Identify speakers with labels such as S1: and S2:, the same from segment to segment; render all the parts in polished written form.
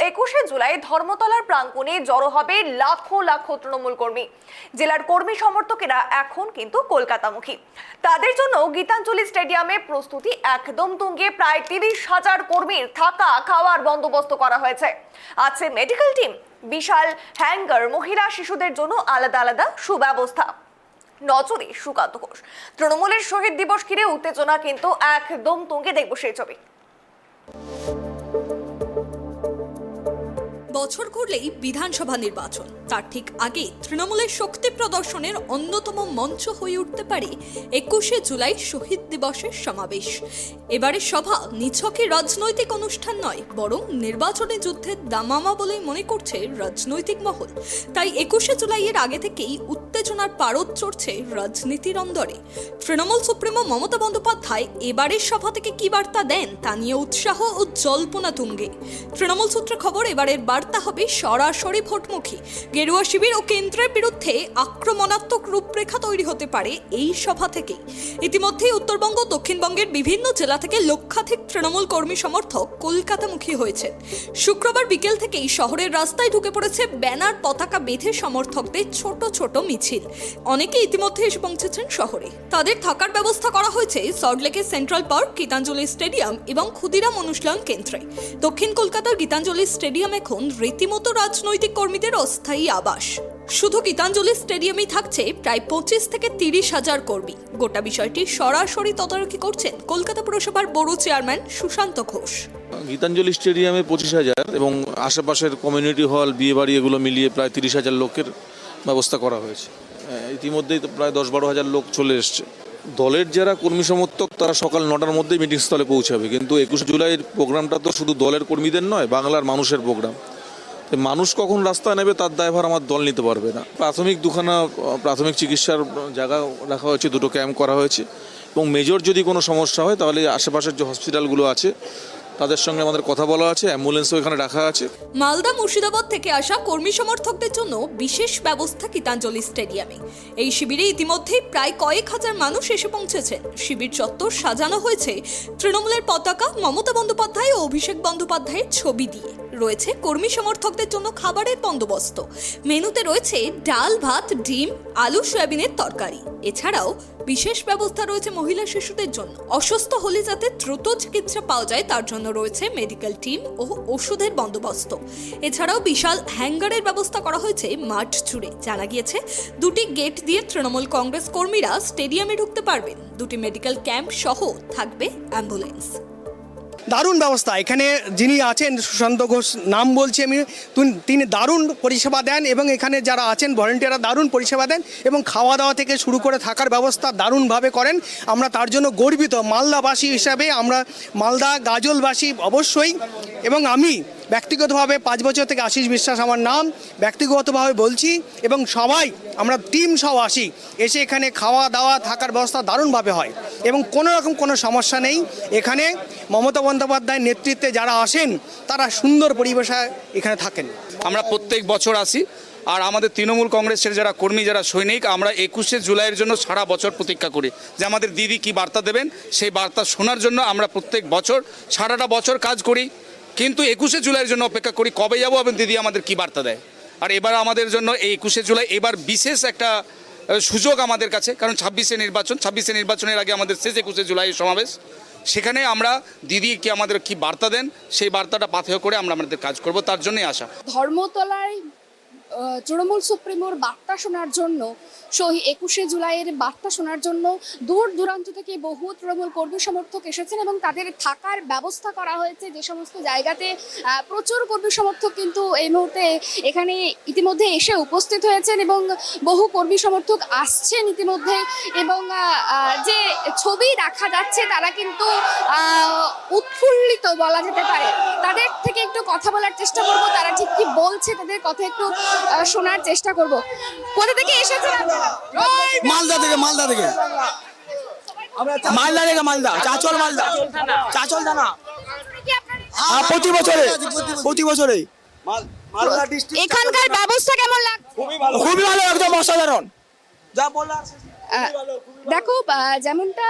S1: 21শে জুলাই ধর্মতলার প্রাঙ্গণে জড়ো হবে লাখো লাখো তৃণমূল কর্মী। জেলার কর্মী সমর্থকেরা এখন কিন্তু কলকাতামুখী। তাদের জন্য গীতাঞ্জলি স্টেডিয়ামে প্রস্তুতি একদম তুঙ্গে। প্রায় 30,000 কর্মীর থাকা খাওয়ার বন্দোবস্ত করা হয়েছে। আছে মেডিকেল টিম, বিশাল হ্যাঙ্গার, মহিলা শিশুদের জন্য আলাদা আলাদা সুব্যবস্থা। নজরে সুকান্ত ঘোষ। তৃণমূলের শহীদ দিবস ঘিরে উত্তেজনা কিন্তু একদম তুঙ্গে। দেখব সেই ছবি।
S2: বছর ঘুরলেই বিধানসভা নির্বাচন, তার ঠিক আগে তৃণমূলের শক্তি প্রদর্শনের অন্যতম মঞ্চ হয়ে উঠতে পারে 21শে জুলাই শহীদ দিবসের সমাবেশ। এবারের সভা নিছকে রাজনৈতিক অনুষ্ঠান নয়, বরং নির্বাচনী যুদ্ধের দামামা বলেই মনে করছে রাজনৈতিক মহল। তাই 21শে জুলাইয়ের আগে থেকেই উত্তেজনার পারদ চড়ছে রাজনীতির অন্দরে। তৃণমূল সুপ্রিমো মমতা বন্দ্যোপাধ্যায় এবারের সভা থেকে কি বার্তা দেন তা নিয়ে উৎসাহ ও জল্পনা তুঙ্গে। তৃণমূল সূত্রে খবর, এবারের বার্তা হবে সরাসরি ভোটমুখী। গেরুয়া শিবির ও কেন্দ্রের বিরুদ্ধে আক্রমণাত্মক রূপরেখা তৈরি হতে পারে এই সভা থেকেই। ইতিমধ্যেই উত্তরবঙ্গ, দক্ষিণবঙ্গের বিভিন্ন জেলা থেকে লক্ষাধিক তৃণমূল কর্মী সমর্থক কলকাতামুখী হয়েছে। শুক্রবার বিকেল থেকেই শহরের রাস্তায় ঢুকে পড়েছে ব্যানার, পতাকা বেঁধে সমর্থকদের ছোট ছোট মিছিল। অনেকে ইতিমধ্যে এসে পৌঁছেছেন শহরে। তাদের থাকার ব্যবস্থা করা হয়েছে সল্টলেকের সেন্ট্রাল পার্ক, গীতাঞ্জলি স্টেডিয়াম এবং ক্ষুদিরাম অনুশীলন কেন্দ্রে। দক্ষিণ কলকাতার গীতাঞ্জলি স্টেডিয়াম এখন রীতিমতো রাজনৈতিক কর্মীদের অস্থায়ী আবাস। শুধু গীতাঞ্জলি স্টেডিয়ামেই থাকছে প্রায় 25 থেকে 30,000 কর্মী। গোটা বিষয়টি সরাসরি তদারকি করছেন কলকাতা পুরসভার বড় চেয়ারম্যান সুশান্ত ঘোষ।
S3: গীতাঞ্জলি স্টেডিয়ামে 25,000 এবং আশেপাশের কমিউনিটি হল, বিয়েবাড়ি এগুলো মিলিয়ে প্রায় 30,000 লোকের ব্যবস্থা করা হয়েছে। ইতিমধ্যেই তো প্রায় 10-12,000 লোক চলে এসছে। দলের যারা কর্মী সমর্থক তারা সকাল 9টার মধ্যেই মিটিং স্থলে পৌঁছাবে, কিন্তু 21শে জুলাইয়ের প্রোগ্রামটা তো শুধু দলের কর্মীদের নয়, বাংলার মানুষের প্রোগ্রাম। মানুষ কখন রাস্তায় নেবে তার দায়ভার আমার দল নিতে পারবে না। প্রাথমিক চিকিৎসার জায়গা রাখা হয়েছে, 2টো ক্যাম্প করা হয়েছে এবং মেজর যদি কোনো সমস্যা হয় তাহলে আশেপাশের যে হসপিটালগুলো আছে তাদের সঙ্গে আমাদের কথা বলা আছে, অ্যাম্বুলেন্সও এখানে রাখা আছে।
S2: মালদা, মুর্শিদাবাদ থেকে আসা কর্মী সমর্থকদের জন্য বিশেষ ব্যবস্থা গীতাঞ্জলি স্টেডিয়ামে। এই শিবিরে ইতিমধ্যেই প্রায় কয়েক হাজার মানুষ এসে পৌঁছেছেন। শিবির চত্বর সাজানো হয়েছে তৃণমূলের পতাকা, মমতা বন্দ্যোপাধ্যায় ও অভিষেক বন্দ্যোপাধ্যায়ের ছবি দিয়ে। রয়েছে কর্মী সমর্থকদের জন্য খাবারের বন্দোবস্ত। মেনুতে রয়েছে ডাল, ভাত, ডিম, আলু, সয়াবিনের তরকারি। এছাড়াও বিশেষ ব্যবস্থা রয়েছে মহিলা শিশুদের জন্য। অসুস্থ হলে যাতে দ্রুত চিকিৎসা পাওয়া যায় তার জন্য রয়েছে মেডিকেল টিম ও ওষুধের বন্দোবস্ত। এছাড়াও বিশাল হ্যাঙ্গারের ব্যবস্থা করা হয়েছে মাঠ জুড়ে। জানা গিয়েছে 2টি গেট দিয়ে তৃণমূল কংগ্রেস কর্মীরা স্টেডিয়ামে ঢুকতে পারবেন। 2টি মেডিকেল ক্যাম্প সহ থাকবে অ্যাম্বুলেন্স।
S4: দারুণ ব্যবস্থা। এখানে যিনি আছেন সুশান্ত ঘোষ নাম বলছি আমি, তিনি দারুণ পরিষেবা দেন এবং এখানে যারা আছেন ভলেন্টিয়াররা দারুণ পরিষেবা দেন এবং খাওয়া দাওয়া থেকে শুরু করে থাকার ব্যবস্থা দারুণভাবে করেন। আমরা তার জন্য গর্বিত মালদাবাসী হিসাবে। আমরা মালদা গাজলবাসী অবশ্যই, এবং আমি ব্যক্তিগতভাবে 5 বছর থেকে আশিস বিশ্বাস আমার নাম, ব্যক্তিগতভাবে বলছি, এবং সবাই আমরা টিম সহ আসি। এসে এখানে খাওয়া দাওয়া থাকার ব্যবস্থা দারুণভাবে হয় এবং কোনো রকম কোনো সমস্যা নেই। এখানে মমতা বন্দ্যোপাধ্যায়ের নেতৃত্বে যারা আসেন তারা সুন্দর পরিবেশে এখানে থাকেন।
S5: আমরা প্রত্যেক বছর আসি, আর আমাদের তৃণমূল কংগ্রেসের যারা কর্মী, যারা সৈনিক, আমরা 21শে জুলাইয়ের জন্য সারা বছর প্রতীক্ষা করি যে আমাদের দিদি কি বার্তা দেবেন। সেই বার্তা শোনার জন্য আমরা প্রত্যেক বছর সারাটা বছর কাজ করি, কিন্তু 21শে জুলাইয়ের জন্য অপেক্ষা করি কবে যাবো এবং দিদি আমাদের কি বার্তা দেয়। আর এবার আমাদের জন্য এই 21শে জুলাই এবার বিশেষ একটা সুযোগ আমাদের কাছে, কারণ 26শে নির্বাচনের আগে আমাদের শেষ 21শে জুলাইয়ের সমাবেশ। সেখানে আমরা দিদি কি আমাদের কি বার্তা দেন সেই বার্তাটা পাথেয় করে আমরা আমাদের কাজ করব, তার জন্যই আসা।
S6: ধর্মতলায় তৃণমূল সুপ্রিমোর বার্তা শোনার জন্য, 21শে জুলাইয়ের বার্তা শোনার জন্য দূর দূরান্ত থেকে বহু তৃণমূল কর্মী সমর্থক এসেছেন এবং তাদের থাকার ব্যবস্থা করা হয়েছে যে সমস্ত জায়গাতে। প্রচুর কর্মী সমর্থক কিন্তু এই মুহূর্তে এখানে ইতিমধ্যে এসে উপস্থিত হয়েছেন এবং বহু কর্মী সমর্থক আসছেন ইতিমধ্যে। এবং যে ছবি দেখা যাচ্ছে তারা কিন্তু উৎফুল্লিত বলা যেতে পারে। তাদের থেকে একটু কথা বলার চেষ্টা করব, তারা ঠিক কি বলছে তাদের কথা একটু শোনার চেষ্টা করব। কোথা থেকে এসেছেন আপনারা?
S4: মালদা থেকে। মালদা থেকে মালদা, চাচল থানা। প্রতি বছরে
S6: এখানকার ব্যবস্থা কেমন লাগছে?
S4: খুবই ভালো, একদম অসাধারণ।
S6: দেখো, যেমনটা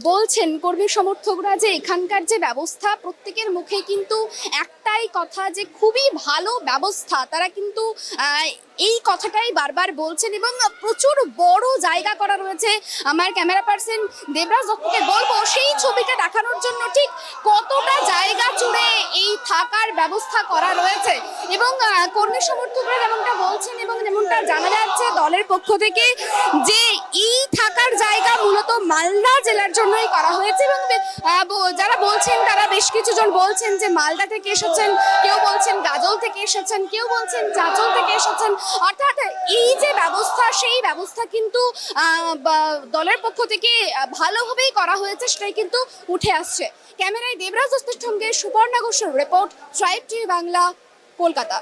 S6: বলছেন কর্মী সমর্থকরা যে এখানকার যে ব্যবস্থা, প্রত্যেকের মুখে কিন্তু একটাই কথা যে খুবই ভালো ব্যবস্থা। তারা কিন্তু এই কথাটাই বারবার বলছেন এবং প্রচুর বড় জায়গা করা রয়েছে। আমার ক্যামেরা পার্সন দেবরাজ দত্তকে বলবো সেই ছবিটা দেখানোর জন্য ঠিক কতটা জায়গা জুড়ে এই থাকার ব্যবস্থা করা রয়েছে। এবং কর্মী সমর্থকরা যেমনটা বলছেন এবং যেমনটা জানা যাচ্ছে দলের পক্ষ থেকে যে এই থাকার জায়গা মূলত মালদা জেলার জন্যই করা হয়েছে। এবং যারা বলছেন তারা বেশ কিছু জন বলছেন যে মালদা থেকে এসেছেন, কেউ বলছেন গাজল থেকে এসেছেন, কেউ বলছেন চাঁচল থেকে এসেছেন। অর্থাৎ এই যে ব্যবস্থা, সেই ব্যবস্থা কিন্তু দলের পক্ষ থেকে ভালোভাবেই করা হয়েছে, সেটাই কিন্তু উঠে আসছে। ক্যামেরায় দেবরাজ দত্তের সঙ্গে সুপর্ণা ঘোষের report, tribe TV Bangla, Kolkata.